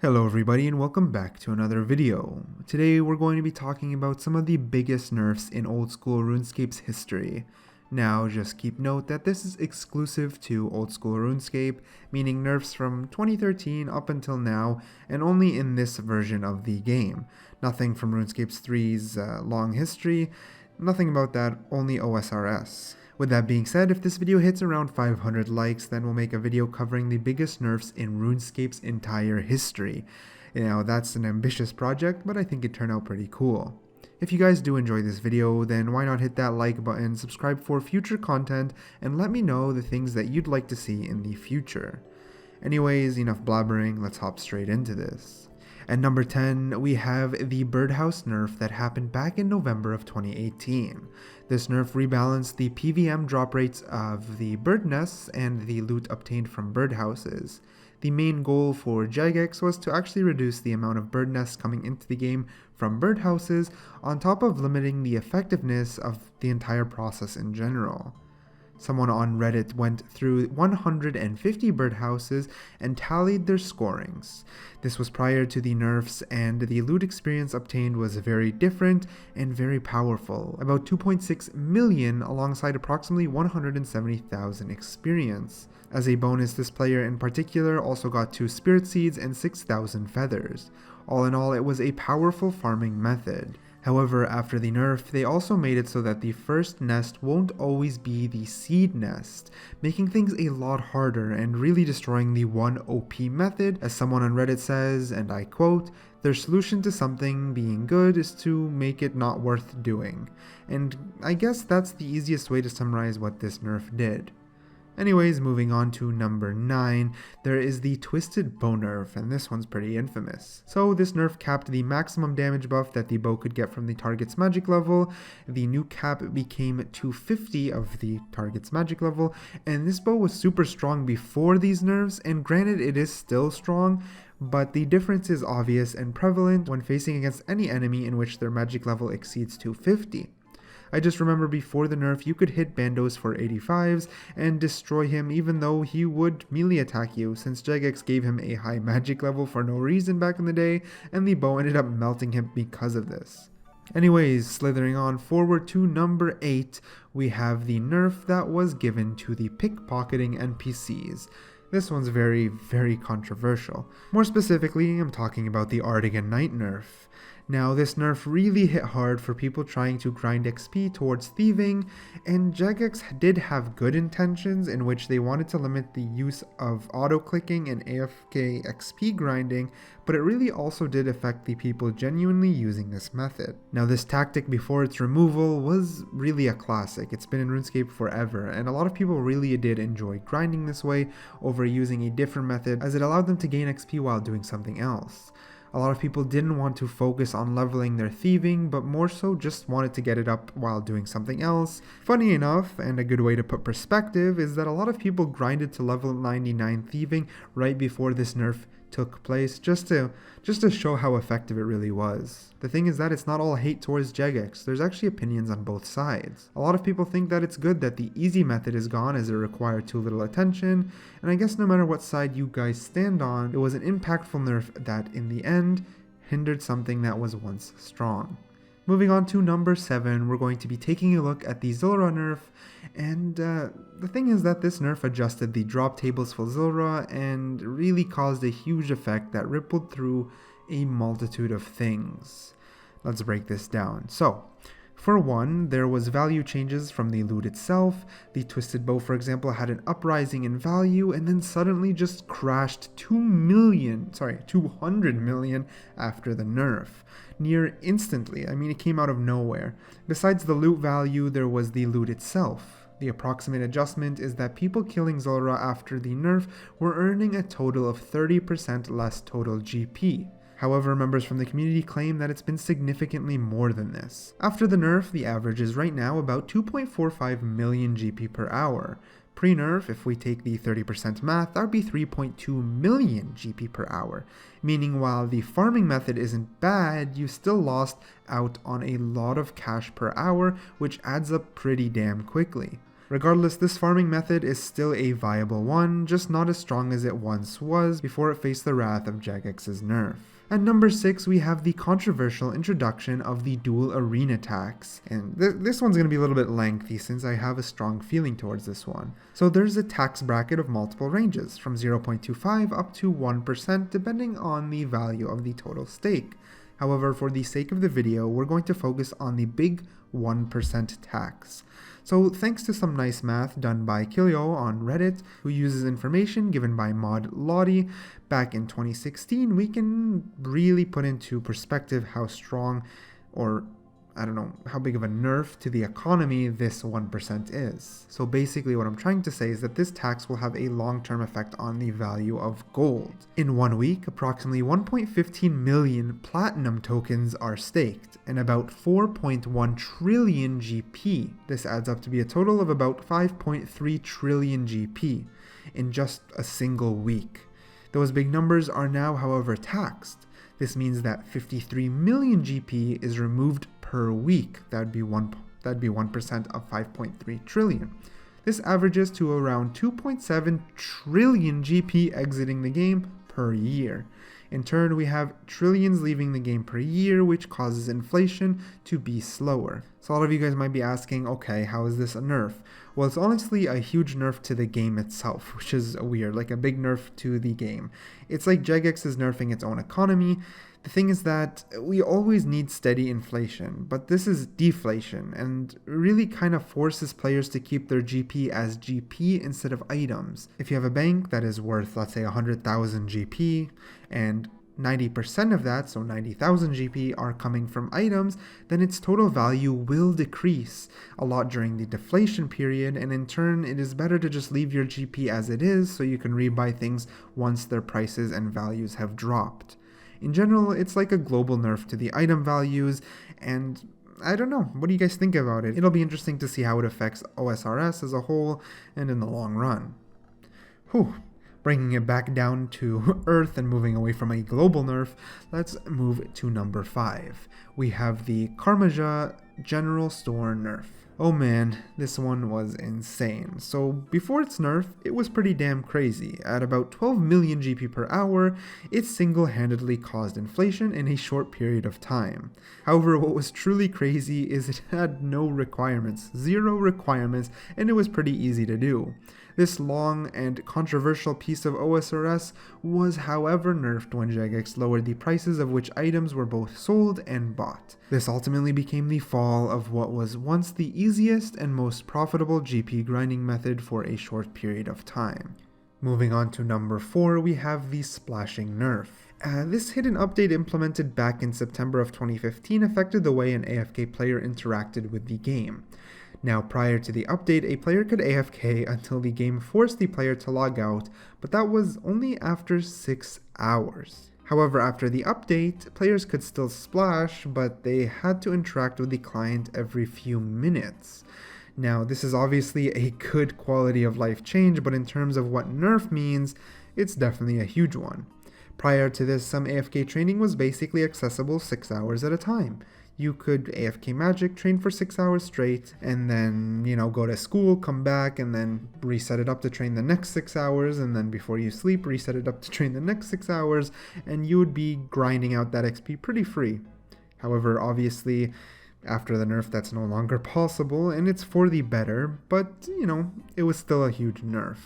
Hello everybody and welcome back to another video. Today we're going to be talking about some of the biggest nerfs in old school RuneScape's history. Now just keep note that this is exclusive to old school RuneScape, meaning nerfs from 2013 up until now and only in this version of the game. Nothing from RuneScape's 3's long history, nothing about that, only OSRS. With that being said, if this video hits around 500 likes, then we'll make a video covering the biggest nerfs in RuneScape's entire history. Now, that's an ambitious project, but I think it turned out pretty cool. If you guys do enjoy this video, then why not hit that like button, subscribe for future content, and let me know the things that you'd like to see in the future. Anyways, enough blabbering, let's hop straight into this. At number 10, we have the Birdhouse nerf that happened back in November of 2018. This nerf rebalanced the PVM drop rates of the bird nests and the loot obtained from birdhouses. The main goal for Jagex was to actually reduce the amount of bird nests coming into the game from birdhouses, on top of limiting the effectiveness of the entire process in general. Someone on Reddit went through 150 birdhouses and tallied their scorings. This was prior to the nerfs, and the loot experience obtained was very different and very powerful, about 2.6 million alongside approximately 170,000 experience. As a bonus, this player in particular also got 2 spirit seeds and 6,000 feathers. All in all, it was a powerful farming method. However, after the nerf, they also made it so that the first nest won't always be the seed nest, making things a lot harder and really destroying the one OP method. As someone on Reddit says, and I quote, "Their solution to something being good is to make it not worth doing." And I guess that's the easiest way to summarize what this nerf did. Anyways, moving on to number 9, there is the Twisted Bow nerf, and this one's pretty infamous. So this nerf capped the maximum damage buff that the bow could get from the target's magic level. The new cap became 250 of the target's magic level, and this bow was super strong before these nerfs, and granted it is still strong, but the difference is obvious and prevalent when facing against any enemy in which their magic level exceeds 250. I just remember before the nerf you could hit Bandos for 85s and destroy him even though he would melee attack you, since Jagex gave him a high magic level for no reason back in the day, and the bow ended up melting him because of this. Anyways, slithering on forward to number 8, we have the nerf that was given to the pickpocketing NPCs. This one's very, very controversial. More specifically, I'm talking about the Artigan Knight nerf. Now, this nerf really hit hard for people trying to grind XP towards thieving, and Jagex did have good intentions in which they wanted to limit the use of auto-clicking and AFK XP grinding, but it really also did affect the people genuinely using this method. Now, this tactic before its removal was really a classic. It's been in RuneScape forever, and a lot of people really did enjoy grinding this way over using a different method, as it allowed them to gain XP while doing something else. A lot of people didn't want to focus on leveling their thieving, but more so just wanted to get it up while doing something else. Funny enough, and a good way to put perspective, is that a lot of people grinded to level 99 thieving right before this nerf took place, just to show how effective it really was. The thing is that it's not all hate towards Jagex. There's actually opinions on both sides. A lot of people think that it's good that the easy method is gone as it required too little attention, and I guess no matter what side you guys stand on, it was an impactful nerf that in the end hindered something that was once strong. Moving on to number 7, we're going to be taking a look at the Zulrah nerf, and the thing is that this nerf adjusted the drop tables for Zulrah and really caused a huge effect that rippled through a multitude of things. Let's break this down. So, for one, there was value changes from the loot itself. The Twisted Bow, for example, had an uprising in value and then suddenly just crashed 200 million after the nerf. Near instantly, I mean it came out of nowhere. Besides the loot value, there was the loot itself. The approximate adjustment is that people killing Zulrah after the nerf were earning a total of 30% less total GP. However, members from the community claim that it's been significantly more than this. After the nerf, the average is right now about 2.45 million GP per hour. Pre-nerf, if we take the 30% math, that would be 3.2 million GP per hour. Meaning while the farming method isn't bad, you still lost out on a lot of cash per hour, which adds up pretty damn quickly. Regardless, this farming method is still a viable one, just not as strong as it once was before it faced the wrath of Jagex's nerf. At number 6, we have the controversial introduction of the Duel arena tax, and this one's going to be a little bit lengthy since I have a strong feeling towards this one. So there's a tax bracket of multiple ranges, from 0.25 up to 1% depending on the value of the total stake. However, for the sake of the video, we're going to focus on the big 1% tax. So thanks to some nice math done by Kilio on Reddit, who uses information given by mod Lottie back in 2016, we can really put into perspective how strong, or I don't know, how big of a nerf to the economy this 1% is. So basically what I'm trying to say is that this tax will have a long-term effect on the value of gold. In 1 week, approximately 1.15 million platinum tokens are staked, and about 4.1 trillion GP. This adds up to be a total of about 5.3 trillion GP in just a single week. Those big numbers are now, however, taxed. This means that 53 million GP is removed per week. That'd be 1% of 5.3 trillion. This averages to around 2.7 trillion GP exiting the game per year. In turn, we have trillions leaving the game per year, which causes inflation to be slower. So a lot of you guys might be asking, okay, how is this a nerf? Well, it's honestly a huge nerf to the game itself, which is weird, like a big nerf to the game. It's like Jagex is nerfing its own economy. The thing is that we always need steady inflation, but this is deflation and really kind of forces players to keep their GP as GP instead of items. If you have a bank that is worth, let's say, 100,000 GP and 90% of that, so 90,000 GP, are coming from items, then its total value will decrease a lot during the deflation period, and in turn, it is better to just leave your GP as it is so you can rebuy things once their prices and values have dropped. In general, it's like a global nerf to the item values, and I don't know, what do you guys think about it? It'll be interesting to see how it affects OSRS as a whole and in the long run. Whew. Bringing it back down to Earth and moving away from a global nerf, let's move to number 5. We have the Karmaja General Store nerf. Oh man, this one was insane. So before its nerf, it was pretty damn crazy. At about 12 million GP per hour, it single-handedly caused inflation in a short period of time. However, what was truly crazy is it had no requirements, 0 requirements, and it was pretty easy to do. This long and controversial piece of OSRS was however nerfed when Jagex lowered the prices of which items were both sold and bought. This ultimately became the fall of what was once the easiest and most profitable GP grinding method for a short period of time. Moving on to number 4, we have the Splashing nerf. This hidden update implemented back in September of 2015 affected the way an AFK player interacted with the game. Now, prior to the update, a player could AFK until the game forced the player to log out, but that was only after 6 hours. However, after the update, players could still splash, but they had to interact with the client every few minutes. Now, this is obviously a good quality of life change, but in terms of what nerf means, it's definitely a huge one. Prior to this, some AFK training was basically accessible 6 hours at a time. You could AFK magic, train for 6 hours straight, and then, go to school, come back, and then reset it up to train the next 6 hours, and then before you sleep, reset it up to train the next 6 hours, and you would be grinding out that XP pretty free. However, obviously, after the nerf, that's no longer possible, and it's for the better, but, it was still a huge nerf.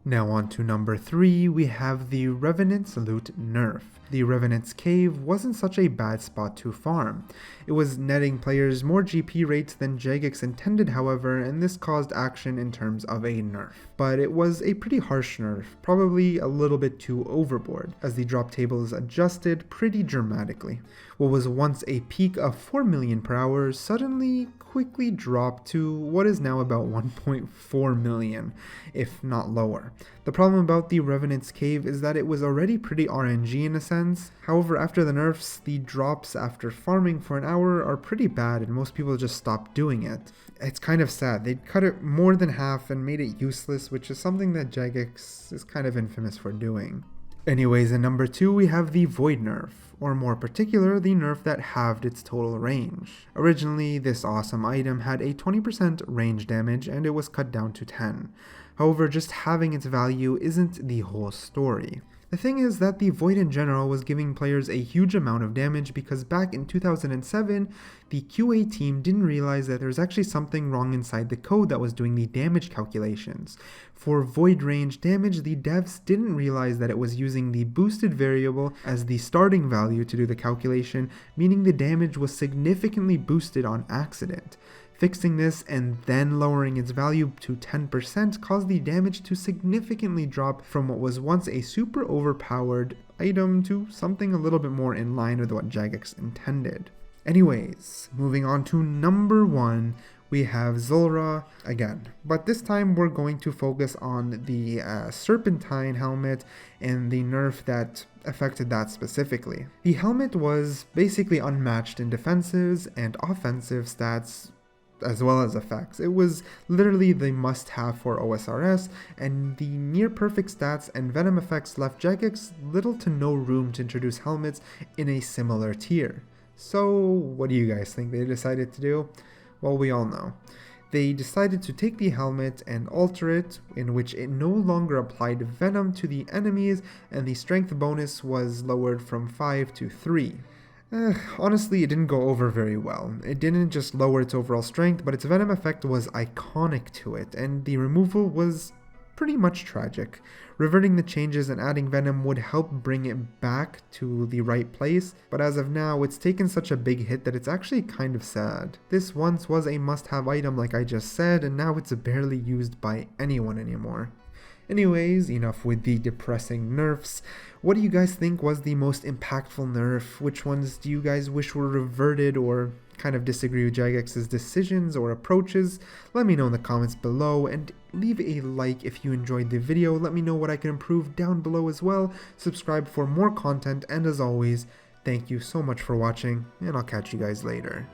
Now on to number 3, we have the Revenant's Loot nerf. The Revenant's Cave wasn't such a bad spot to farm. It was netting players more GP rates than Jagex intended, however, and this caused action in terms of a nerf. But it was a pretty harsh nerf, probably a little bit too overboard, as the drop tables adjusted pretty dramatically. What was once a peak of 4 million per hour suddenly quickly dropped to what is now about 1.4 million, if not lower. The problem about the Revenant's Cave is that it was already pretty RNG in a sense. However, after the nerfs, the drops after farming for an hour are pretty bad and most people just stopped doing it. It's kind of sad. They cut it more than half and made it useless, which is something that Jagex is kind of infamous for doing. Anyways, in number 2 we have the Void nerf, or more particular, the nerf that halved its total range. Originally, this awesome item had a 20% range damage and it was cut down to 10. However, just having its value isn't the whole story. The thing is that the Void in general was giving players a huge amount of damage because back in 2007, the QA team didn't realize that there's actually something wrong inside the code that was doing the damage calculations. For Void range damage, the devs didn't realize that it was using the boosted variable as the starting value to do the calculation, meaning the damage was significantly boosted on accident. Fixing this and then lowering its value to 10% caused the damage to significantly drop from what was once a super overpowered item to something a little bit more in line with what Jagex intended. Anyways, moving on to number 1, we have Zulrah again, but this time we're going to focus on the Serpentine helmet and the nerf that affected that specifically. The helmet was basically unmatched in defensives and offensive stats, as well as effects. It was literally the must-have for OSRS, and the near-perfect stats and venom effects left Jagex little to no room to introduce helmets in a similar tier. So what do you guys think they decided to do? Well, we all know. They decided to take the helmet and alter it, in which it no longer applied venom to the enemies and the strength bonus was lowered from 5 to 3. Honestly, it didn't go over very well. It didn't just lower its overall strength, but its venom effect was iconic to it, and the removal was pretty much tragic. Reverting the changes and adding venom would help bring it back to the right place, but as of now, it's taken such a big hit that it's actually kind of sad. This once was a must-have item like I just said, and now it's barely used by anyone anymore. Anyways, enough with the depressing nerfs. What do you guys think was the most impactful nerf? Which ones do you guys wish were reverted or kind of disagree with Jagex's decisions or approaches? Let me know in the comments below and leave a like if you enjoyed the video. Let me know what I can improve down below as well. Subscribe for more content, and as always, thank you so much for watching, and I'll catch you guys later.